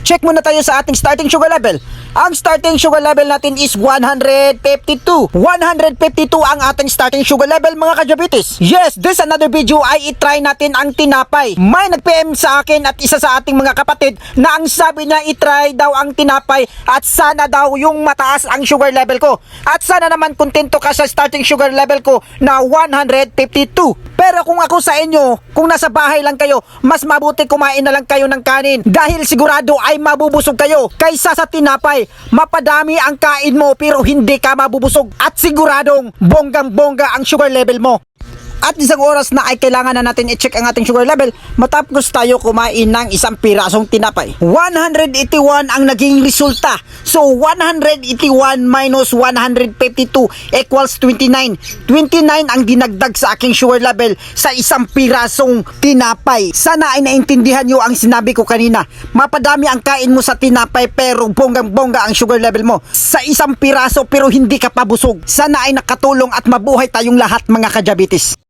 check muna tayo sa ating starting sugar level. Ang starting sugar level natin is 152. 152 ang ating starting sugar level mga ka-diabetes. Yes, this another video ay itry natin ang tinapay. May nag-PM sa akin at isa sa ating mga kapatid na ang sabi niya itry daw ang tinapay at sana daw yung mataas ang sugar level ko. At sana naman kontento ka sa starting sugar level ko na 152. Pero kung ako sa inyo, kung nasa bahay lang kayo, mas mabuti kumain na lang kayo ng kanin dahil sigurado ay mabubusog kayo kaysa sa tinapay. Mapadami ang kain mo pero hindi ka mabubusog at siguradong bonggang-bongga ang sugar level mo. At isang oras na ay kailangan na natin i-check ang ating sugar level matapos tayo kumain ng isang pirasong tinapay. 181 ang naging resulta. So 181 minus 152 equals 29. 29 ang dinagdag sa aking sugar level sa isang pirasong tinapay. Sana ay naintindihan nyo ang sinabi ko kanina. Mapadami ang kain mo sa tinapay pero bonggang-bongga ang sugar level mo sa isang piraso pero hindi ka pabusog. Sana ay nakatulong at mabuhay tayong lahat mga ka-diabetes.